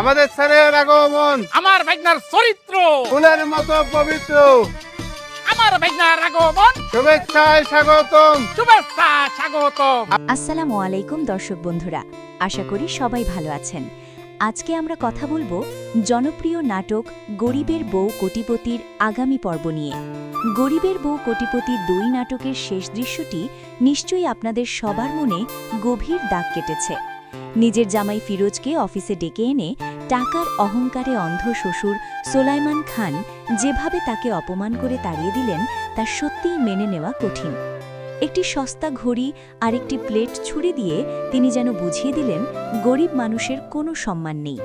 আমাদের ছেলের আগমন আমার ভাইগনার চরিত্র, ফুলের মতো পবিত্র। আমার ভাইগনার আগমন, শুভেচ্ছায় স্বাগতম। শুভেচ্ছা স্বাগতম। আসসালামু আলাইকুম দর্শক বন্ধুরা, আশা করি সবাই ভালো আছেন। আজকে আমরা কথা বলবো জনপ্রিয় নাটক গরিবের বউ কোটিপতির আগামী পর্ব নিয়ে। গরিবের বউ কোটিপতি ২ নাটকের শেষ দৃশ্যটি নিশ্চয়ই আপনাদের সবার মনে গভীর দাগ কেটেছে। নিজের জামাই ফিরোজকে অফিসে ডেকে এনে টাকার অহংকারে অন্ধ শ্বশুর সোলাইমান খান যেভাবে তাকে অপমান করে তাড়িয়ে দিলেন তা সত্যিই মেনে নেওয়া কঠিন। একটি সস্তা ঘড়ি আর একটি প্লেট ছুরি দিয়ে তিনি যেন বুঝিয়ে দিলেন গরিব মানুষের কোনো সম্মান নেই।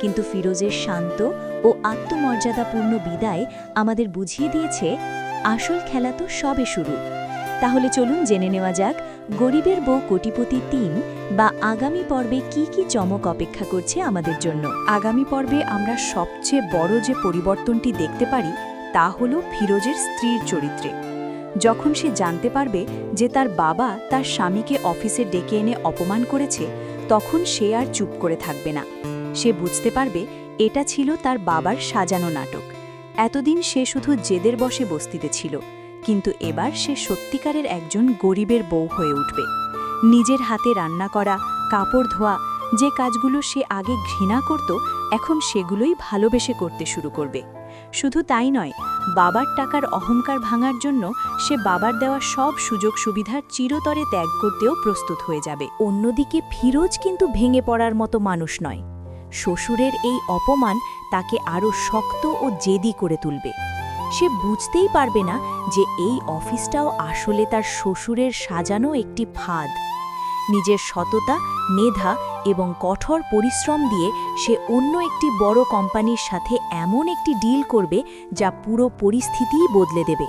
কিন্তু ফিরোজের শান্ত ও আত্মমর্যাদাপূর্ণ বিদায় আমাদের বুঝিয়ে দিয়েছে আসল খেলা তো সবে শুরু। তাহলে চলুন জেনে নেওয়া যাক গরিবের বউ কোটিপতি ৩ বা আগামী পর্বে কি কি চমক অপেক্ষা করছে আমাদের জন্য। আগামী পর্বে আমরা সবচেয়ে বড় যে পরিবর্তনটি দেখতে পারি তা হল ফিরোজের স্ত্রীর চরিত্রে। যখন সে জানতে পারবে যে তার বাবা তার স্বামীকে অফিসে ডেকে এনে অপমান করেছে, তখন সে আর চুপ করে থাকবে না। সে বুঝতে পারবে এটা ছিল তার বাবার সাজানো নাটক। এতদিন সে শুধু জেদের বশে বস্তিতে ছিল, কিন্তু এবার সে সত্যিকারের একজন গরিবের বউ হয়ে উঠবে। নিজের হাতে রান্না করা, কাপড় ধোয়া, যে কাজগুলো সে আগে ঘৃণা করত এখন সেগুলোই ভালোবেসে করতে শুরু করবে। শুধু তাই নয়, বাবার টাকার অহংকার ভাঙার জন্য সে বাবার দেওয়া সব সুযোগ সুবিধার চিরতরে ত্যাগ করতেও প্রস্তুত হয়ে যাবে। অন্যদিকে ফিরোজ কিন্তু ভেঙে পড়ার মতো মানুষ নয়। শ্বশুরের এই অপমান তাকে আরও শক্ত ও জেদি করে তুলবে। সে বুঝতেই পারবে না যে এই অফিসটাও আসলে তার শ্বশুরের সাজানো একটি ফাঁদ। নিজের সততা, মেধা এবং কঠোর পরিশ্রম দিয়ে সে অন্য একটি বড় কোম্পানির সাথে এমন একটি ডিল করবে যা পুরো পরিস্থিতিই বদলে দেবে।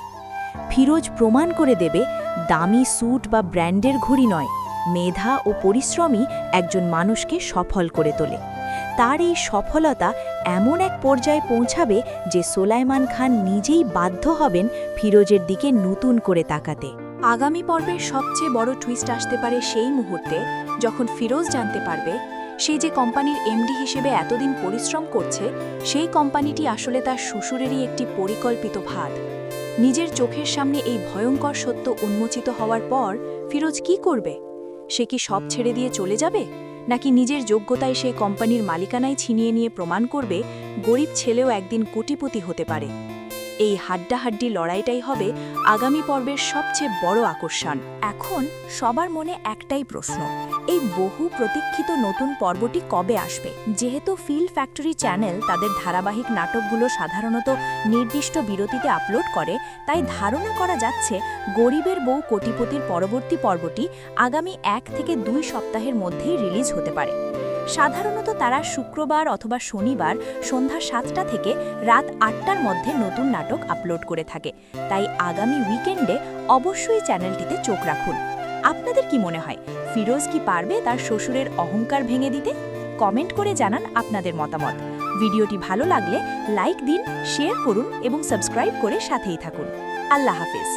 ফিরোজ প্রমাণ করে দেবে দামি স্যুট বা ব্র্যান্ডের ঘড়ি নয়, মেধা ও পরিশ্রমই একজন মানুষকে সফল করে তোলে। তার এই সফলতা এমন এক পর্যায়ে পৌঁছাবে যে সোলাইমান খান নিজেই বাধ্য হবেন ফিরোজের দিকে নতুন করে তাকাতে। আগামী পর্বের সবচেয়ে বড় টুইস্ট আসতে পারে সেই মুহূর্তে যখন ফিরোজ জানতে পারবে সে যে কোম্পানির এমডি হিসেবে এতদিন পরিশ্রম করছে, সেই কোম্পানিটি আসলে তার শ্বশুরেরই একটি পরিকল্পিত ফাঁদ। নিজের চোখের সামনে এই ভয়ঙ্কর সত্য উন্মোচিত হওয়ার পর ফিরোজ কি করবে? সে কি সব ছেড়ে দিয়ে চলে যাবে, নাকি নিজের যোগ্যতায় সেই কোম্পানির মালিকানায় ছিনিয়ে নিয়ে প্রমাণ করবে গরিব ছেলেও একদিন কোটিপতি হতে পারে? এই হাড্ডাহাড্ডি লড়াইটাই হবে আগামী পর্বের সবচেয়ে বড় আকর্ষণ। এখন সবার মনে একটাই প্রশ্ন, এই বহু প্রতীক্ষিত নতুন পর্বটি কবে আসবে? যেহেতু ফিল্ম ফ্যাক্টরি চ্যানেল তাদের ধারাবাহিক নাটকগুলো সাধারণত নির্দিষ্ট বিরতিতে আপলোড করে, তাই ধারণা করা যাচ্ছে গরিবের বউ কোটিপতির পরবর্তী পর্বটি আগামী 1 থেকে 2 সপ্তাহের মধ্যেই রিলিজ হতে পারে। সাধারণত তারা শুক্রবার অথবা শনিবার সন্ধ্যা 7টা থেকে রাত 8টার মধ্যে নতুন নাটক আপলোড করে থাকে, তাই আগামী উইকেন্ডে অবশ্যই চ্যানেলটিতে চোখ রাখুন। আপনাদের কি মনে হয়, ফিরোজ কি পারবে তার শ্বশুরের অহংকার ভেঙে দিতে? কমেন্ট করে জানান আপনাদের মতামত। ভিডিওটি ভালো লাগলে লাইক দিন, শেয়ার করুন এবং সাবস্ক্রাইব করে সাথেই থাকুন। আল্লাহ হাফেজ।